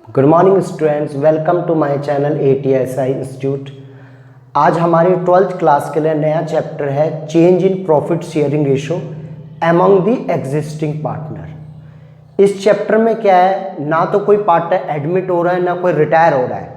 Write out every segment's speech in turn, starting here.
Good morning students, welcome to my channel ATSI institute. आज हमारी 12th class के लिए नया चैप्टर है change in profit sharing ratio among the existing partner. इस चैप्टर में क्या है, ना तो कोई पार्टनर एडमिट हो रहा है ना कोई रिटायर हो रहा है,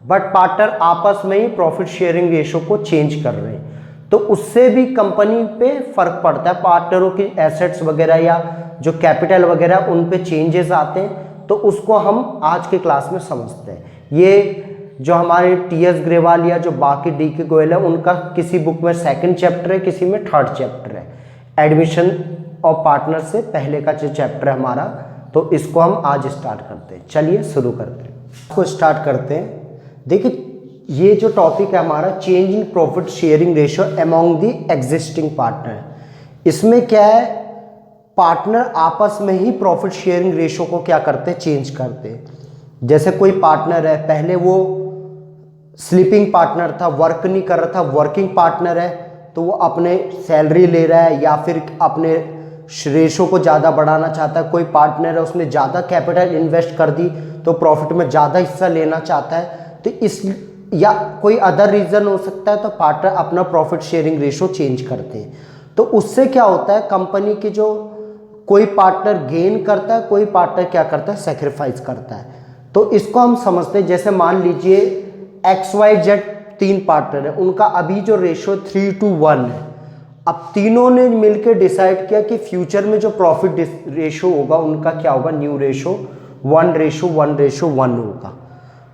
बट पार्टनर आपस में ही प्रॉफिट शेयरिंग रेशो को चेंज कर रहे हैं। तो उससे भी कंपनी पे फर्क पड़ता है, पार्टनरों की एसेट्स वगैरह या जो कैपिटल वगैरह उन पे चेंजेस आते हैं। तो उसको हम आज के क्लास में समझते हैं। ये जो हमारे TS ग्रेवाल या जो बाकी DK गोयल है उनका किसी बुक में सेकंड चैप्टर है, किसी में थर्ड चैप्टर है। एडमिशन ऑफ पार्टनर से पहले का जो चैप्टर है हमारा, तो इसको हम आज स्टार्ट करते हैं। चलिए शुरू करते हैं, इसको स्टार्ट करते हैं। देखिए, ये जो टॉपिक है हमारा change in profit sharing ratio among the existing partner, इसमें क्या है, पार्टनर आपस में ही प्रॉफिट शेयरिंग रेशो को क्या करते हैं, चेंज करते हैं। जैसे कोई पार्टनर है, पहले वो स्लीपिंग पार्टनर था, वर्क नहीं कर रहा था, वर्किंग पार्टनर है, तो वो अपने सैलरी ले रहा है या फिर अपने रेशो को ज़्यादा बढ़ाना चाहता है। कोई पार्टनर है, उसने ज़्यादा कैपिटल इन्वेस्ट कर दी तो प्रॉफिट में ज़्यादा हिस्सा लेना चाहता है। तो इस या कोई अदर रीज़न हो सकता है, तो पार्टनर अपना प्रॉफिट शेयरिंग रेशो चेंज करते हैं। तो उससे क्या होता है, कंपनी की जो कोई पार्टनर गेन करता है, कोई पार्टनर क्या करता है, सेक्रीफाइस करता है। तो इसको हम समझते हैं, जैसे मान लीजिए XYZ तीन पार्टनर है, उनका अभी जो रेशो 3:1 है। अब तीनों ने मिलकर डिसाइड किया कि फ्यूचर में जो प्रॉफिट रेशो होगा उनका क्या होगा, न्यू रेशो 1:1:1 होगा।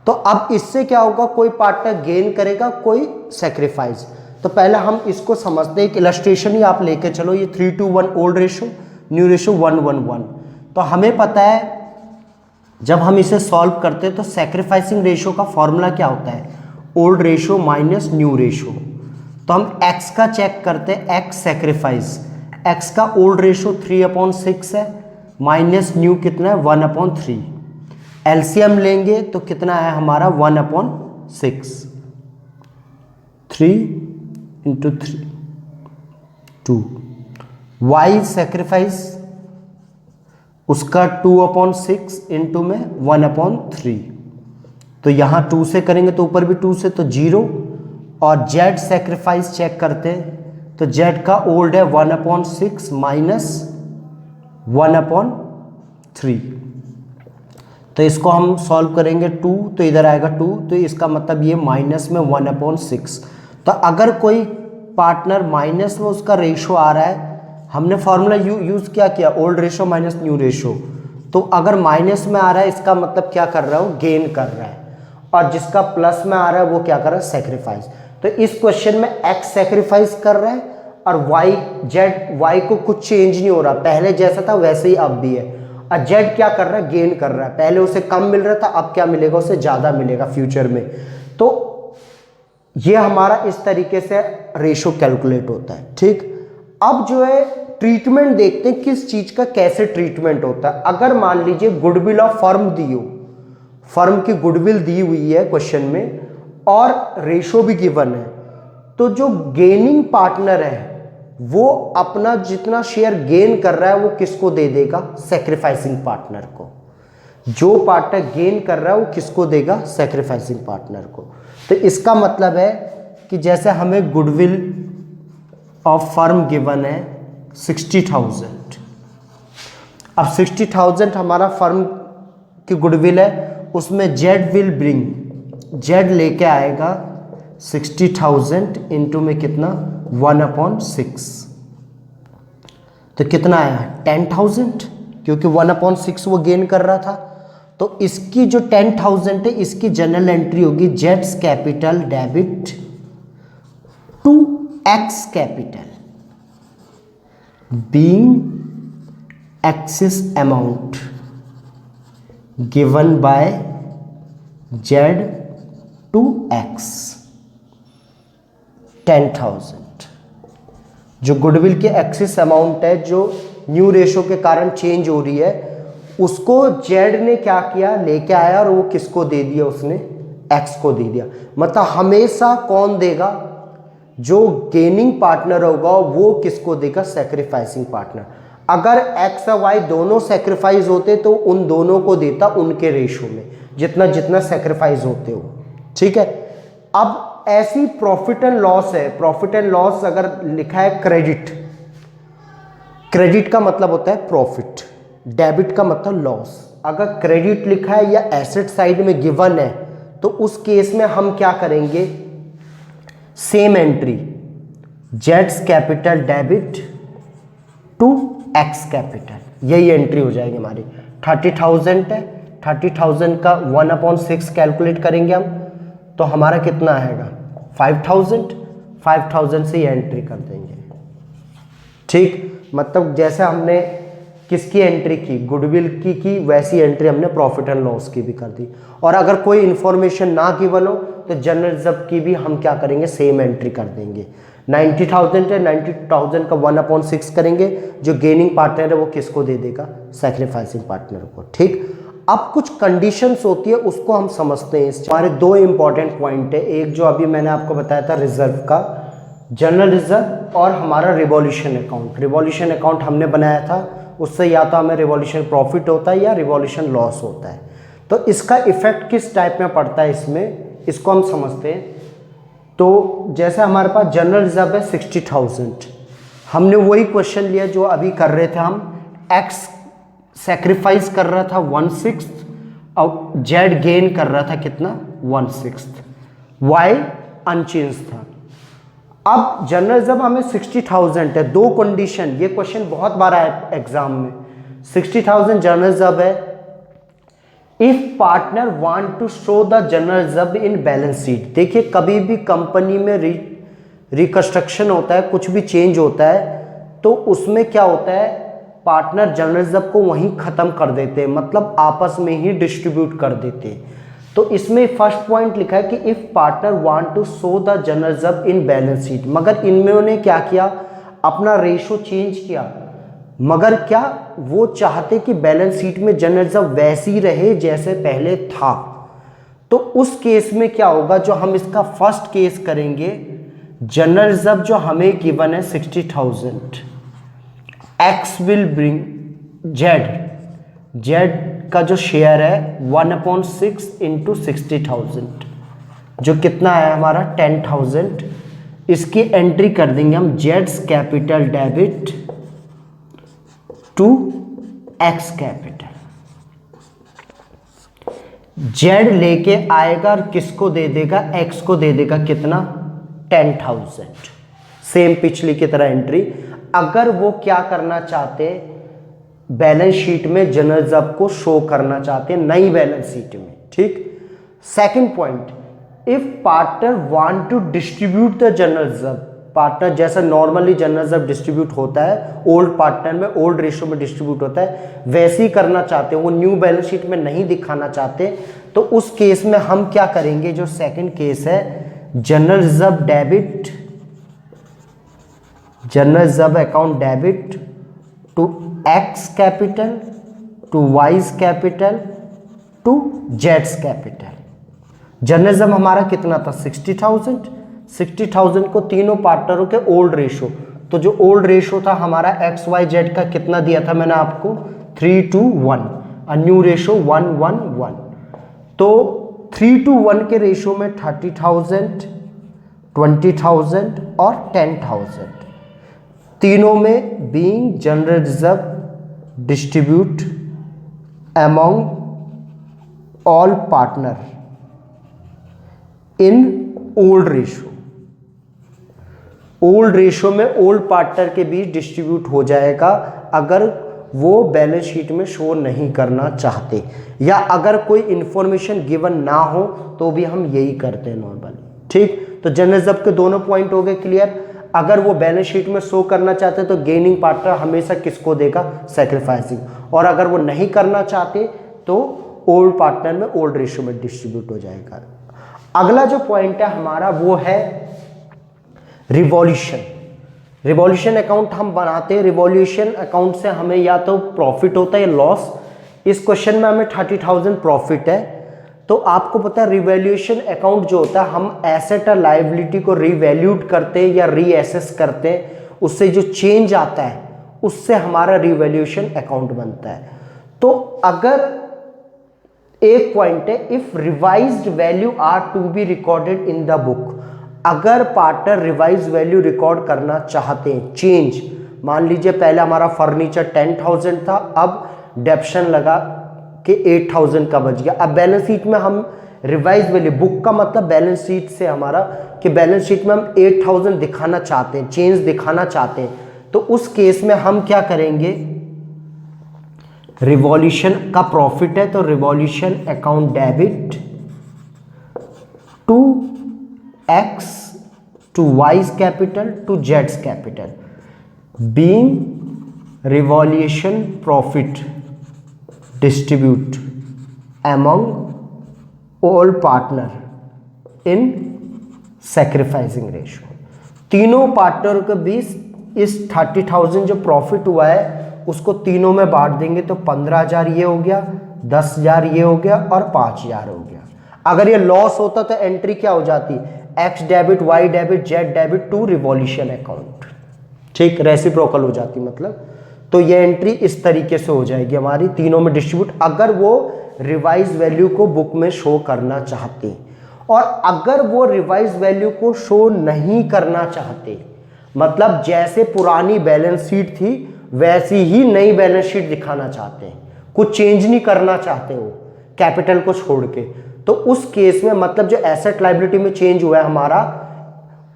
तो अब इससे क्या होगा, कोई पार्टनर गेन करेगा, कोई सेक्रीफाइस। तो पहले हम इसको समझते हैं, एक इलस्ट्रेशन ही आप लेके चलो। ये 3:1 ओल्ड रेशो, न्यू रेशो 1:1। तो हमें पता है जब हम इसे सॉल्व करते हैं तो सैक्रिफाइसिंग रेशो का फॉर्मूला क्या होता है, old ratio minus new ratio. तो हम x का चेक करते हैं, x सैक्रिफाइस, x का ओल्ड रेशो 3/6 है, माइनस न्यू कितना है 1/3। एलसीएम लेंगे तो कितना है हमारा 1/6, 3 × 3 2। y सेक्रीफाइस उसका 2/6 इंटू में 1/3। तो यहाँ 2 से करेंगे तो ऊपर भी 2 से तो 0। और z सेक्रीफाइस चेक करते हैं तो z का ओल्ड है 1/6 माइनस 1/3। तो इसको हम सॉल्व करेंगे 2, तो इधर आएगा 2, तो इसका मतलब ये माइनस में 1/6। तो अगर कोई पार्टनर माइनस में उसका रेशो आ रहा है, हमने फॉर्मूला यूज़ क्या किया, old ratio minus new ratio. तो अगर माइनस में आ रहा है इसका मतलब क्या कर रहा है, वो गेन कर रहा है। और जिसका प्लस में आ रहा है वो क्या कर रहा है, सेक्रीफाइस। तो इस क्वेश्चन में x सेक्रीफाइस कर रहा है और y को कुछ चेंज नहीं हो रहा, पहले जैसा था वैसे ही अब भी है। और z क्या कर रहा है, गेन कर रहा है। पहले उसे कम मिल रहा था, अब क्या मिलेगा, उसे ज़्यादा मिलेगा फ्यूचर में। तो ये हमारा इस तरीके से रेशो कैलकुलेट होता है। ठीक, अब जो है ट्रीटमेंट देखते हैं, किस चीज का कैसे ट्रीटमेंट होता है। अगर मान लीजिए गुडविल ऑफ फर्म दी हो, फर्म की गुडविल दी हुई है क्वेश्चन में और रेशो भी गिवन है, तो जो गेनिंग पार्टनर है वो अपना जितना शेयर गेन कर रहा है वो किसको दे देगा, सेक्रीफाइसिंग पार्टनर को। जो पार्टनर गेन कर रहा है वो किसको देगा, सेक्रीफाइसिंग पार्टनर को। तो इसका मतलब है कि जैसे हमें गुडविल ऑफ फर्म गिवन है 60,000। अब 60,000 हमारा फर्म की गुडविल है, उसमें जेड विल ब्रिंग, जेड लेके आएगा 60,000 इंटू में कितना 1/6। तो कितना आया 10,000, क्योंकि 1/6 वो गेन कर रहा था। तो इसकी जो 10,000 है इसकी जनरल एंट्री होगी जेड्स capital debit to X capital being excess amount given by Z to X 10,000। जो गुडविल के एक्सेस अमाउंट है जो न्यू रेशो के कारण चेंज हो रही है, उसको Z ने क्या किया, लेके आया और वो किसको दे दिया, उसने X को दे दिया। मतलब हमेशा कौन देगा, जो गेनिंग पार्टनर होगा वो किसको देगा, सेक्रीफाइसिंग पार्टनर। अगर एक्स और वाई दोनों सेक्रीफाइस होते तो उन दोनों को देता उनके रेशो में, जितना जितना सेक्रीफाइस होते हो, ठीक है। अब ऐसी प्रॉफिट एंड लॉस है, प्रॉफिट एंड लॉस अगर लिखा है क्रेडिट, क्रेडिट का मतलब होता है प्रॉफिट, डेबिट का मतलब लॉस। अगर क्रेडिट लिखा है या एसेट साइड में गिवन है तो उस केस में हम क्या करेंगे, सेम एंट्री, जेड्स capital debit to X capital, यही एंट्री हो जाएगी हमारी। 30,000 है, 30,000 का 1/6 कैलकुलेट करेंगे हम तो हमारा कितना आएगा 5,000, 5,000 से ये एंट्री कर देंगे, ठीक। मतलब जैसे हमने किसकी एंट्री की, गुडविल की वैसी एंट्री हमने प्रॉफिट एंड लॉस की भी कर दी। और अगर कोई इंफॉर्मेशन ना गिवन हो तो जनरल रिजर्व की भी हम क्या करेंगे, सेम एंट्री कर देंगे। 90,000 है, 90,000 का 1/6 करेंगे, जो गेनिंग पार्टनर है वो किसको दे देगा, सैक्रिफाइसिंग पार्टनर को, ठीक। अब कुछ कंडीशंस होती है उसको हम समझते हैं। हमारे दो इंपॉर्टेंट पॉइंट है, एक जो अभी मैंने आपको बताया था रिजर्व का, जनरल रिजर्व, और हमारा रिवॉल्यूशन अकाउंट। रिवॉल्यूशन अकाउंट हमने बनाया था, उससे या तो हमें रिवॉल्यूशन प्रॉफिट होता है या रिवॉल्यूशन लॉस होता है। तो इसका इफेक्ट किस टाइप में पड़ता है इसमें, इसको हम समझते हैं। तो जैसे हमारे पास जनरल रिजर्व है 60,000, हमने वही क्वेश्चन लिया जो अभी कर रहे थे हम, एक्स सेक्रीफाइस कर रहा था 1/6 और जेड गेन कर रहा था कितना 1/6, वाई अनचेंज था। अब जनरल रिजर्व हमें 60,000 है, दो कंडीशन, ये क्वेश्चन बहुत बार आया एग्जाम में। 60,000 जनरल रिजर्व है, if partner want to show the general reserve in balance sheet. देखिए कभी भी कंपनी में रिकंस्ट्रक्शन होता है, कुछ भी चेंज होता है तो उसमें क्या होता है, पार्टनर जनरल रिजर्व को वहीं खत्म कर देते हैं, मतलब आपस में ही डिस्ट्रीब्यूट कर देते हैं। तो इसमें फर्स्ट पॉइंट लिखा है कि if partner want to show the general reserve in balance sheet, मगर इन्होंने क्या किया, अपना रेशो चेंज किया, मगर क्या वो चाहते कि बैलेंस शीट में जनरल रिजर्व वैसी रहे जैसे पहले था। तो उस केस में क्या होगा, जो हम इसका फर्स्ट केस करेंगे, जनरल रिजर्व जो हमें गिवन है 60,000, एक्स विल ब्रिंग जेड का जो शेयर है 1/6 इंटू 60,000, जो कितना है हमारा 10,000, इसकी एंट्री कर देंगे हम जेड्स capital debit to X capital. Z लेके आएगा और किसको दे देगा, एक्स को दे देगा कितना 10,000, सेम पिछली की तरह एंट्री। अगर वो क्या करना चाहते, बैलेंस शीट में जनरल रिजर्व को शो करना चाहते हैं नई बैलेंस शीट में, ठीक। Second point, if partner want to distribute the general reserve, partner जैसा नॉर्मली जनरल रिजर्व डिस्ट्रीब्यूट होता है, ओल्ड पार्टनर में ओल्ड रेशो में डिस्ट्रीब्यूट होता है, वैसे ही करना चाहते हैं, वो न्यू बैलेंस शीट में नहीं दिखाना चाहते, तो उस केस में हम क्या करेंगे, जो सेकंड केस है, general reserve debit, general reserve account debit to X capital to Y's capital to जेड्स कैपिटल। जनरल रिजर्व हमारा कितना था 60,000, 60,000 को तीनों पार्टनरों के ओल्ड रेशो, तो जो ओल्ड रेशो था हमारा एक्स वाई जेड का कितना दिया था मैंने आपको 3:1, और न्यू रेशो 1:1:1, तो 3:1 के रेशो में 30,000, 20,000 और 10,000, तीनों में being general reserve distribute among all partner in old ratio. Old ratio में ओल्ड पार्टनर के बीच डिस्ट्रीब्यूट हो जाएगा अगर वो बैलेंस शीट में शो नहीं करना चाहते, या अगर कोई इंफॉर्मेशन गिवन ना हो तो भी हम यही करते हैं नॉर्मली, ठीक। तो जनरल रिजर्व के दोनों पॉइंट हो गए क्लियर। अगर वो बैलेंस शीट में शो करना चाहते तो गेनिंग पार्टनर हमेशा किसको देगा, सैक्रिफाइसिंग, और अगर वो नहीं करना चाहते तो ओल्ड पार्टनर में ओल्ड रेशो में डिस्ट्रीब्यूट हो जाएगा। अगला जो पॉइंट है हमारा वो है रिवॉल्यूशन। रिवॉल्यूशन अकाउंट हम बनाते हैं, रिवॉल्यूशन अकाउंट से हमें या तो प्रॉफिट होता है या लॉस। इस क्वेश्चन में हमें 30,000 प्रॉफिट है, तो आपको पता है रिवैल्यूएशन अकाउंट जो होता है, हम एसेट और लायबिलिटी को रिवैल्यूट करते हैं या रीएसेस करते हैं, उससे जो चेंज आता है उससे हमारा रिवैल्यूएशन अकाउंट बनता है। तो अगर एक पॉइंट है, if revised value are to be recorded in the book, अगर पार्टनर रिवाइज वैल्यू रिकॉर्ड करना चाहते हैं, चेंज, मान लीजिए पहले हमारा फर्नीचर 10,000 था, अब डेप्शन लगा कि 8,000 का बच गया, अब बैलेंस शीट में हम रिवाइज वैल्यू, बुक का मतलब बैलेंस शीट से हमारा कि बैलेंस शीट में हम 8,000 दिखाना चाहते हैं, चेंज दिखाना चाहते हैं, तो उस केस में हम क्या करेंगे, रिवॉल्यूशन का प्रॉफिट है तो revaluation account debit to X to Y's capital to जेड्स capital, being revaluation profit distribute among all partner in sacrificing ratio. तीनों पार्टनर के बीच इस 30,000 जो प्रॉफिट हुआ है उसको तीनों में बांट देंगे, तो 15,000 ये हो गया, 10,000 ये हो गया और 5,000 हो गया। अगर ये लॉस होता तो एंट्री क्या हो जाती, X debit, Y debit, Z debit to revaluation account, ठीक, रेसिप्रोकल हो जाती मतलब। तो ये एंट्री इस तरीके से हो जाएगी हमारी, तीनों में डिस्ट्रीब्यूट, अगर वो रिवाइज वैल्यू को बुक में शो करना चाहते। और अगर वो रिवाइज वैल्यू को शो नहीं करना चाहते, मतलब जैसे पुरानी बैलेंस शीट थी वैसी ही नई बैलेंस शीट दिखाना चाहते हैं, कुछ चेंज नहीं करना चाहते वो कैपिटल को छोड़ के, तो उस केस में मतलब जो एसेट लायबिलिटी में चेंज हुआ है हमारा,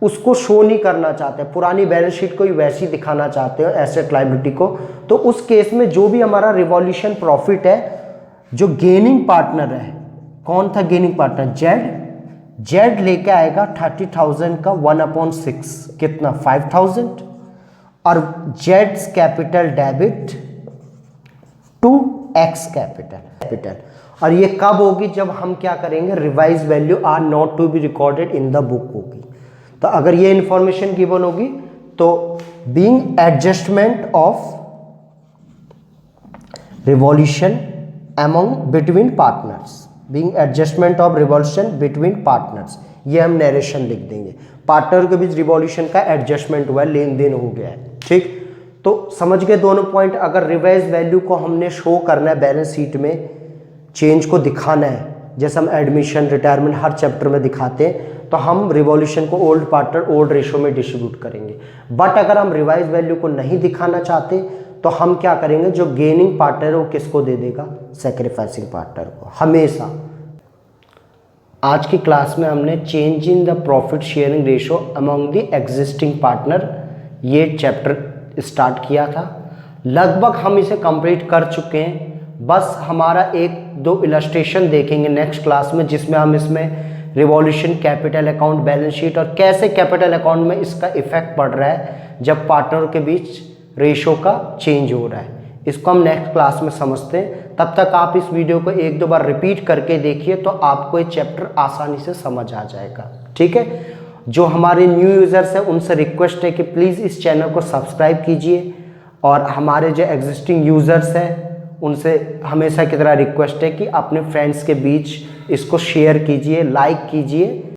उसको शो नहीं करना चाहते, पुरानी बैलेंस शीट को ही वैसी दिखाना चाहते हो एसेट लायबिलिटी को, तो उस केस में जो भी हमारा रिवॉल्यूशन प्रॉफिट है, जो गेनिंग पार्टनर है, कौन था गेनिंग पार्टनर, जेड लेके आएगा 30,000 का 1/6 कितना 5,000, और जेड्स capital debit to X capital. और ये कब होगी, जब हम क्या करेंगे, revise value are not to be recorded in the book होगी। तो अगर ये इंफॉर्मेशन गिवन होगी तो being adjustment of revolution among between partners, being adjustment of revolution between partners, ये हम नरेशन लिख देंगे, पार्टनर के बीच रिवॉल्यूशन का एडजस्टमेंट हुआ है, लेन देन हो गया है, ठीक। तो समझ गए दोनों पॉइंट। अगर रिवाइज वैल्यू को हमने शो करना है बैलेंस शीट में, चेंज को दिखाना है, जैसे हम एडमिशन, रिटायरमेंट हर चैप्टर में दिखाते हैं, तो हम रिवॉल्यूशन को ओल्ड पार्टनर ओल्ड रेशो में डिस्ट्रीब्यूट करेंगे। बट अगर हम रिवाइज वैल्यू को नहीं दिखाना चाहते तो हम क्या करेंगे, जो गेनिंग पार्टनर है वो किसको दे देगा, सैक्रिफाइसिंग पार्टनर को हमेशा। आज की क्लास में हमने change in the profit sharing ratio among the existing partner ये चैप्टर स्टार्ट किया था। लगभग हम इसे कंप्लीट कर चुके हैं, बस हमारा एक दो इलस्ट्रेशन देखेंगे नेक्स्ट क्लास में, जिसमें हम इसमें revolution, capital account, balance sheet और कैसे कैपिटल अकाउंट में इसका इफेक्ट पड़ रहा है जब पार्टनर के बीच रेशो का चेंज हो रहा है, इसको हम नेक्स्ट क्लास में समझते हैं। तब तक आप इस वीडियो को एक दो बार रिपीट करके देखिए तो आपको ये चैप्टर आसानी से समझ आ जाएगा, ठीक है। जो हमारे न्यू यूज़र्स हैं उनसे रिक्वेस्ट है कि प्लीज़ इस चैनल को सब्सक्राइब कीजिए, और हमारे जो एग्जिस्टिंग यूज़र्स हैं उनसे हमेशा की तरह रिक्वेस्ट है कि अपने फ्रेंड्स के बीच इसको शेयर कीजिए, लाइक कीजिए।